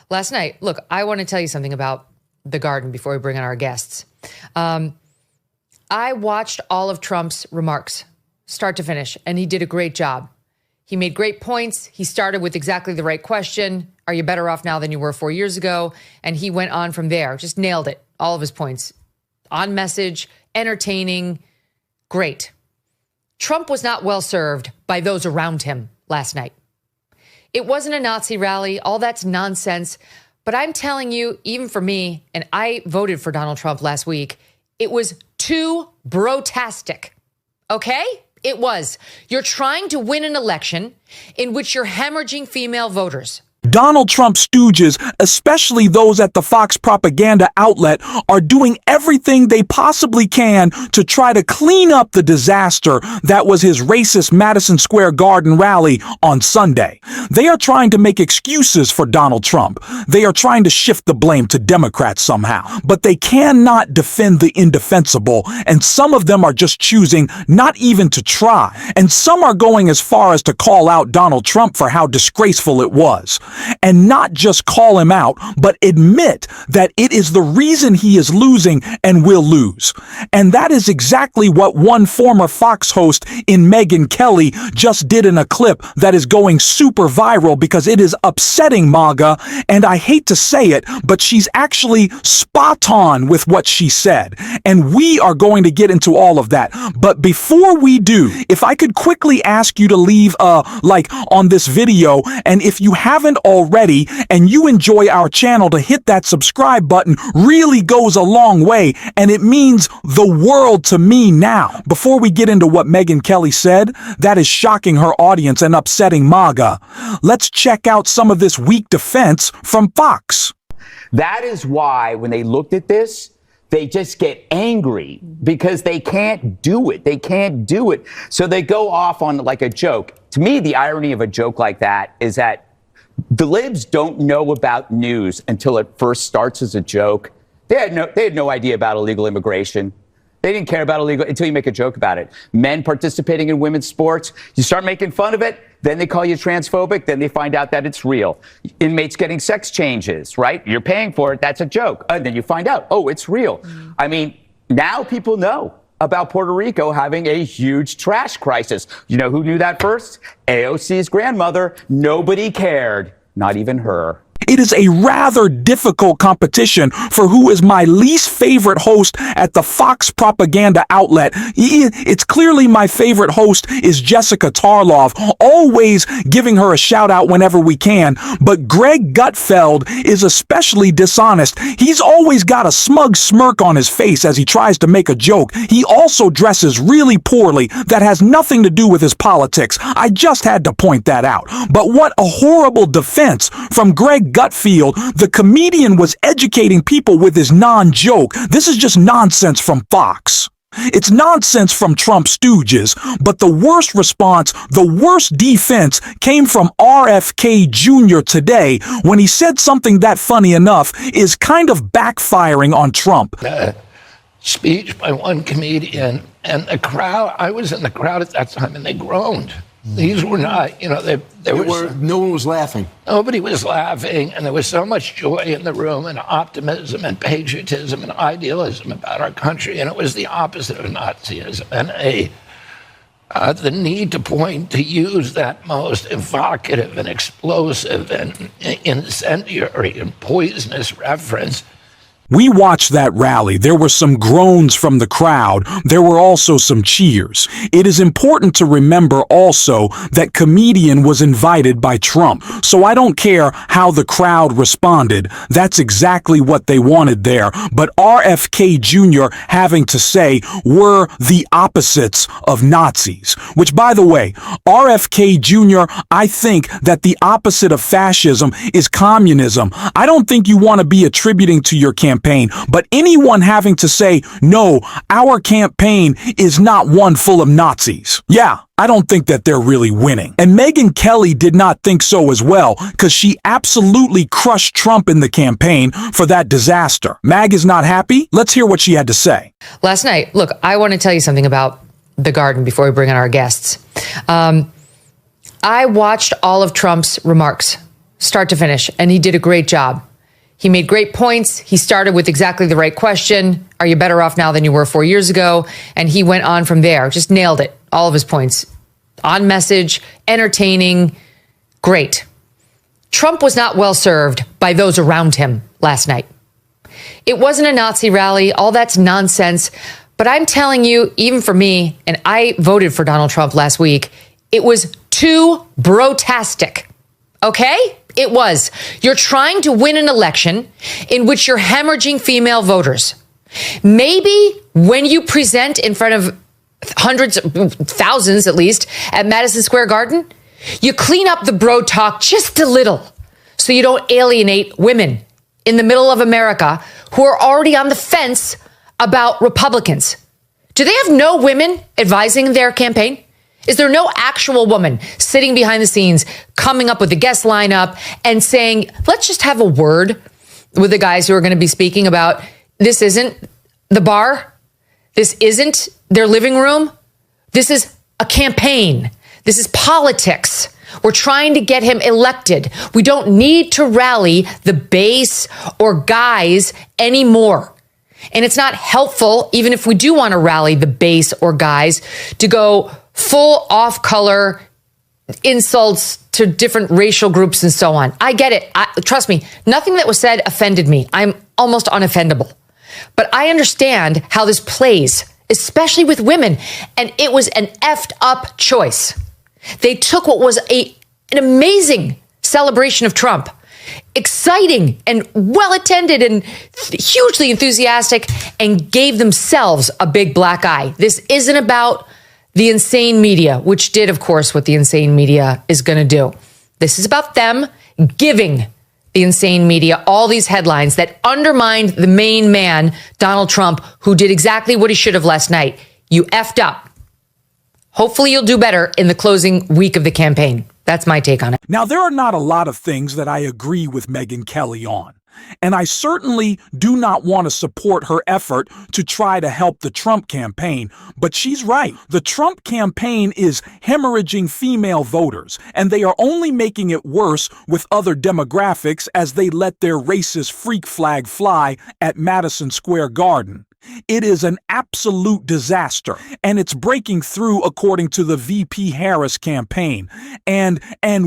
Last night, look, I want to tell you something about the garden before we bring on our guests. I watched all of Trump's remarks, start to finish, and he did a great job. He made great points. He started with exactly the right question. Are you better off now than you were 4 years ago? And he went on from there, just nailed it. All of his points. On message, entertaining, great. Trump was not well served by those around him last night. It wasn't a Nazi rally. All that's nonsense. But I'm telling you, even for me, and I voted for Donald Trump last week, it was too brotastic. Okay? It was. You're trying to win an election in which you're hemorrhaging female voters. Donald Trump stooges, especially those at the Fox propaganda outlet, are doing everything they possibly can to try to clean up the disaster that was his racist Madison Square Garden rally on Sunday. They are trying to make excuses for Donald Trump. They are trying to shift the blame to Democrats somehow. But they cannot defend the indefensible, and some of them are just choosing not even to try. And some are going as far as to call out Donald Trump for how disgraceful it was. And not just call him out, but admit that it is the reason he is losing and will lose. And that is exactly what one former Fox host in Megyn Kelly just did in a clip that is going super viral because it is upsetting MAGA. And I hate to say it, but she's actually spot on with what she said. And we are going to get into all of that. But before we do, if I could quickly ask you to leave a like on this video, and if you haven't already and you enjoy our channel, to hit that subscribe button really goes a long way, and it means the world to me now. Before we get into what Megyn Kelly said, that is shocking her audience and upsetting MAGA, let's check out some of this weak defense from Fox. That is why when they looked at this, they just get angry because they can't do it. They can't do it. So they go off on like a joke. To me, the irony of a joke like that is that the libs don't know about news until it first starts as a joke. They had no idea about illegal immigration. They didn't care about illegal until you make a joke about it. Men participating in women's sports, you start making fun of it, then they call you transphobic, then they find out that it's real. Inmates getting sex changes, right? You're paying for it, that's a joke. And then you find out, oh, it's real. I mean, now people know about Puerto Rico having a huge trash crisis. You know who knew that first? AOC's grandmother. Nobody cared, not even her. It is a rather difficult competition for who is my least favorite host at the Fox propaganda outlet. It's clearly my favorite host is Jessica Tarlov, always giving her a shout out whenever we can. But Greg Gutfeld is especially dishonest. He's always got a smug smirk on his face as he tries to make a joke. He also dresses really poorly. That has nothing to do with his politics. I just had to point that out. But what a horrible defense from Greg Gutfeld. The comedian was educating people with his non-joke. This is just nonsense from Fox. It's nonsense from Trump stooges, but the worst response, the worst defense came from RFK Jr. today when he said something that, funny enough, is kind of backfiring on Trump. Speech by one comedian, and the crowd, I was in the crowd at that time, and they groaned. These were not, you know, no one was laughing. Nobody was laughing, and there was so much joy in the room, and optimism, and patriotism, and idealism about our country, and it was the opposite of Nazism, and the need to use that most evocative and explosive and incendiary and poisonous reference. We watched that rally. There were some groans from the crowd. There were also some cheers. It is important to remember also that comedian was invited by Trump. So I don't care how the crowd responded. That's exactly what they wanted there. But RFK Jr. having to say were the opposites of Nazis. Which, by the way, RFK Jr., I think that the opposite of fascism is communism. I don't think you want to be attributing to your campaign, but anyone having to say, no, our campaign is not one full of Nazis. Yeah, I don't think that they're really winning. And Megyn Kelly did not think so as well, because she absolutely crushed Trump in the campaign for that disaster. Mag is not happy? Let's hear what she had to say. Last night, look, I want to tell you something about the garden before we bring on our guests. I watched all of Trump's remarks, start to finish, and he did a great job. He made great points. He started with exactly the right question. Are you better off now than you were 4 years ago? And he went on from there. Just nailed it. All of his points. On message, entertaining, great. Trump was not well served by those around him last night. It wasn't a Nazi rally. All that's nonsense. But I'm telling you, even for me, and I voted for Donald Trump last week, it was too brotastic. Okay? It was. You're trying to win an election in which you're hemorrhaging female voters. Maybe when you present in front of hundreds, thousands at least, at Madison Square Garden, you clean up the bro talk just a little so you don't alienate women in the middle of America who are already on the fence about Republicans. Do they have no women advising their campaign? Is there no actual woman sitting behind the scenes, coming up with the guest lineup and saying, let's just have a word with the guys who are going to be speaking about this isn't the bar. This isn't their living room. This is a campaign. This is politics. We're trying to get him elected. We don't need to rally the base or guys anymore. And it's not helpful, even if we do want to rally the base or guys, to go full off-color insults to different racial groups and so on. I get it. Trust me, nothing that was said offended me. I'm almost unoffendable. But I understand how this plays, especially with women. And it was an effed up choice. They took what was an amazing celebration of Trump, exciting and well-attended and hugely enthusiastic, and gave themselves a big black eye. This isn't about the insane media, which did, of course, what the insane media is going to do. This is about them giving the insane media all these headlines that undermined the main man, Donald Trump, who did exactly what he should have last night. You effed up. Hopefully you'll do better in the closing week of the campaign. That's my take on it. Now, there are not a lot of things that I agree with Megyn Kelly on. And I certainly do not want to support her effort to try to help the Trump campaign. But she's right. The Trump campaign is hemorrhaging female voters, and they are only making it worse with other demographics as they let their racist freak flag fly at Madison Square Garden. It is an absolute disaster, and it's breaking through according to the VP Harris campaign, and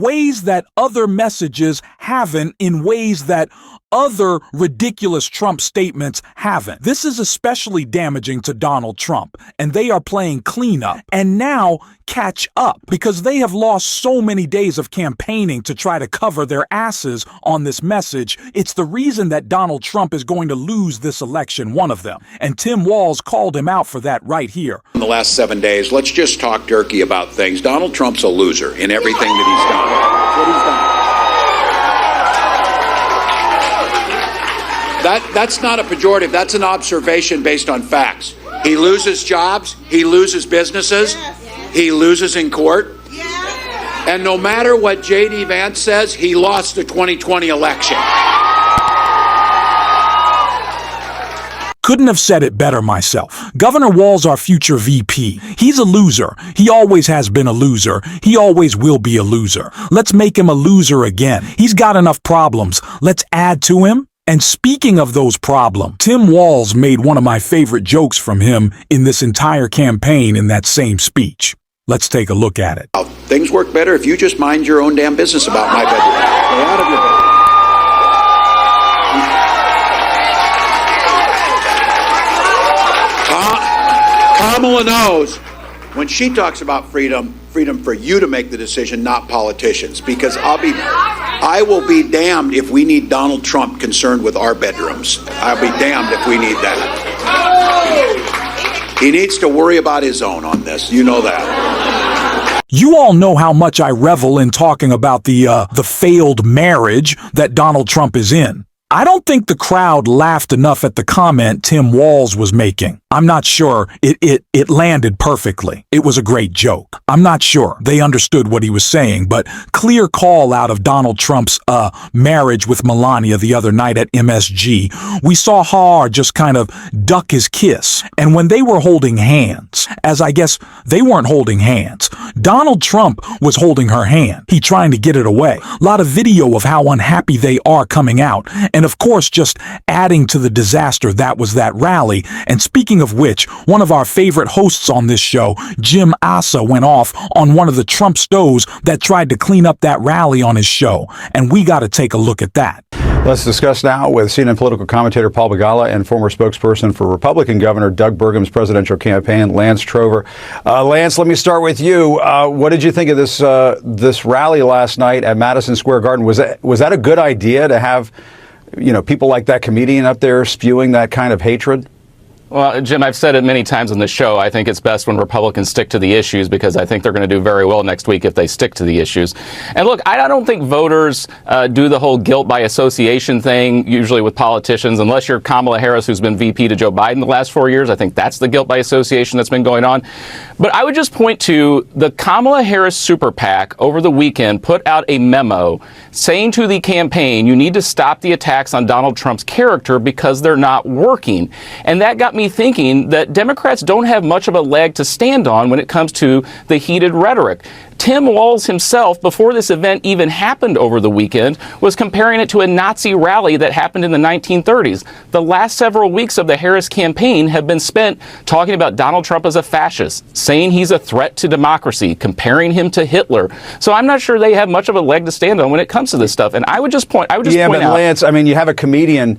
ways that other messages haven't, in ways that other ridiculous Trump statements haven't. This is especially damaging to Donald Trump, and they are playing cleanup and now catch up because they have lost so many days of campaigning to try to cover their asses on this message. It's the reason that Donald Trump is going to lose this election, one of them. And Tim Walz called him out for that right here. In the last 7 days, let's just talk turkey about things. Donald Trump's a loser in everything that he's done. That's what he's done. That's not a pejorative. That's an observation based on facts. He loses jobs. He loses businesses. He loses in court. And no matter what J.D. Vance says, he lost the 2020 election. Couldn't have said it better myself. Governor Walz, our future VP. He's a loser. He always has been a loser. He always will be a loser. Let's make him a loser again. He's got enough problems. Let's add to him. And speaking of those problems, Tim Walz made one of my favorite jokes from him in this entire campaign in that same speech. Let's take a look at it. Things work better if you just mind your own damn business about my bedroom. Stay out of your bedroom. Kamala knows when she talks about freedom for you to make the decision, not politicians, because I will be damned if we need Donald Trump concerned with our bedrooms. I'll be damned if we need that. He needs to worry about his own on this. You know that. You all know how much I revel in talking about the failed marriage that Donald Trump is in. I don't think the crowd laughed enough at the comment Tim Walz was making. I'm not sure it landed perfectly. It was a great joke. I'm not sure they understood what he was saying, but clear call out of Donald Trump's marriage with Melania the other night at MSG. We saw Har just kind of duck his kiss. And when they were holding hands, as I guess they weren't holding hands, Donald Trump was holding her hand. He trying to get it away. A lot of video of how unhappy they are coming out. And of course, just adding to the disaster that was that rally. And speaking of which, one of our favorite hosts on this show, Jim Asa, went off on one of the Trump stows that tried to clean up that rally on his show. And we got to take a look at that. Let's discuss now with CNN political commentator Paul Begala and former spokesperson for Republican Governor Doug Burgum's presidential campaign, Lance Trover. Lance, let me start with you. What did you think of this rally last night at Madison Square Garden? Was that a good idea to have, people like that comedian up there spewing that kind of hatred? Well, Jim, I've said it many times on the show. I think it's best when Republicans stick to the issues because I think they're going to do very well next week if they stick to the issues. And look, I don't think voters do the whole guilt by association thing, usually with politicians, unless you're Kamala Harris, who's been VP to Joe Biden the last 4 years. I think that's the guilt by association that's been going on. But I would just point to the Kamala Harris super PAC over the weekend put out a memo saying to the campaign, you need to stop the attacks on Donald Trump's character because they're not working. And that got me thinking that Democrats don't have much of a leg to stand on when it comes to the heated rhetoric. Tim Walz himself, before this event even happened over the weekend, was comparing it to a Nazi rally that happened in the 1930s. The last several weeks of the Harris campaign have been spent talking about Donald Trump as a fascist, saying he's a threat to democracy, comparing him to Hitler. So I'm not sure they have much of a leg to stand on when it comes to this stuff. And I would just point out. Lance, I mean, you have a comedian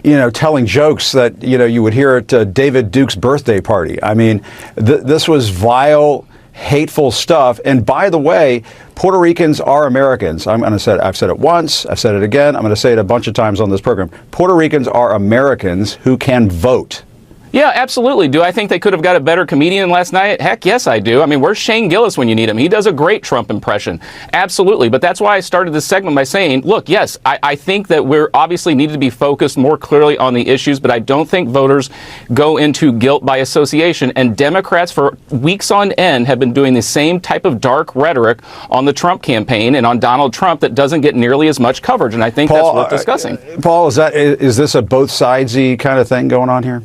telling jokes that, you would hear at David Duke's birthday party. I mean, this was vile, hateful stuff. And by the way, Puerto Ricans are Americans. I've said it once, I've said it again, I'm going to say it a bunch of times on this program. Puerto Ricans are Americans who can vote. Yeah, absolutely. Do I think they could have got a better comedian last night? Heck, yes, I do. I mean, where's Shane Gillis when you need him? He does a great Trump impression. Absolutely. But that's why I started this segment by saying, look, yes, I think that we're obviously needed to be focused more clearly on the issues, but I don't think voters go into guilt by association. And Democrats for weeks on end have been doing the same type of dark rhetoric on the Trump campaign and on Donald Trump that doesn't get nearly as much coverage. And I think that's worth discussing. Paul, is this a both sidesy kind of thing going on here?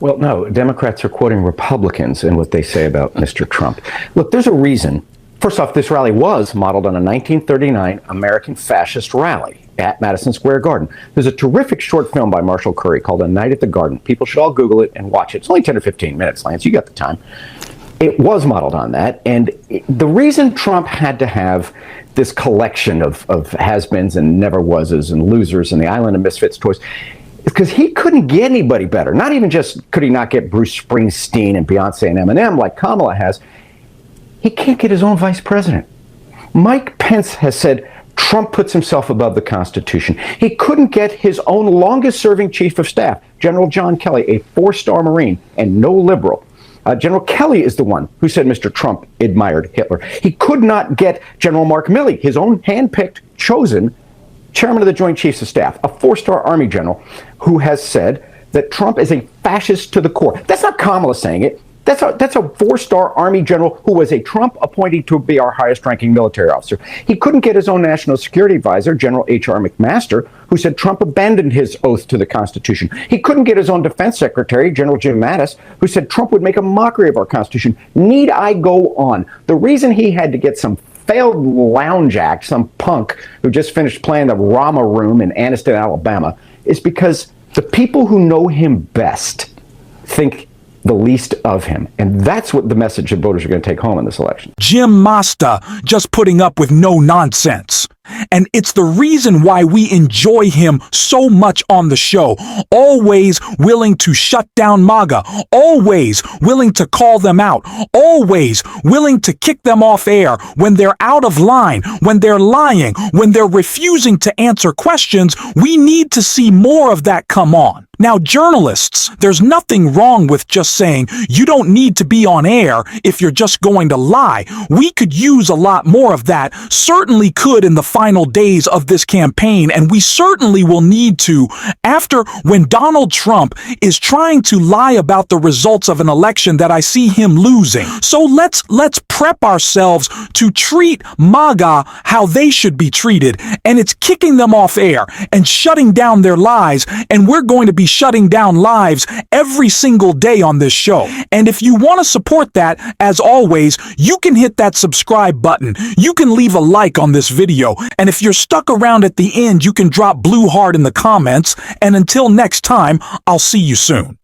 Well, no, Democrats are quoting Republicans in what they say about Mr. Trump. Look, there's a reason. First off, this rally was modeled on a 1939 American fascist rally at Madison Square Garden. There's a terrific short film by Marshall Curry called A Night at the Garden. People should all Google it and watch it. It's only 10 or 15 minutes, Lance. You got the time. It was modeled on that. And the reason Trump had to have this collection of has-beens and never-wases and losers and the Island of Misfits toys because he couldn't get anybody better. Not even just could he not get Bruce Springsteen and Beyonce and Eminem like Kamala has. He can't get his own vice president. Mike Pence has said Trump puts himself above the Constitution. He couldn't get his own longest-serving chief of staff, General John Kelly, a four-star Marine and no liberal. General Kelly is the one who said Mr. Trump admired Hitler. He could not get General Mark Milley, his own handpicked, chosen chairman of the Joint Chiefs of Staff, a four-star Army general who has said that Trump is a fascist to the core. That's not Kamala saying it. That's a four-star Army general who was a Trump appointee to be our highest-ranking military officer. He couldn't get his own national security advisor, General H.R. McMaster, who said Trump abandoned his oath to the Constitution. He couldn't get his own defense secretary, General Jim Mattis, who said Trump would make a mockery of our Constitution. Need I go on? The reason he had to get some failed lounge act, some punk who just finished playing the Rama Room in Anniston, Alabama, is because the people who know him best think the least of him. And that's what the message that voters are going to take home in this election. Jim Masta just putting up with no nonsense. And it's the reason why we enjoy him so much on the show. Always willing to shut down MAGA. Always willing to call them out. Always willing to kick them off air when they're out of line, when they're lying, when they're refusing to answer questions. We need to see more of that come on. Now, journalists, there's nothing wrong with just saying you don't need to be on air if you're just going to lie. We could use a lot more of that, certainly could in the final days of this campaign, and we certainly will need to after when Donald Trump is trying to lie about the results of an election that I see him losing. So let's prep ourselves to treat MAGA how they should be treated, and it's kicking them off air and shutting down their lies, and we're going to be shutting down lives every single day on this show. And if you want to support that, as always, you can hit that subscribe button. You can leave a like on this video. And if you're stuck around at the end, you can drop blue heart in the comments. And until next time, I'll see you soon.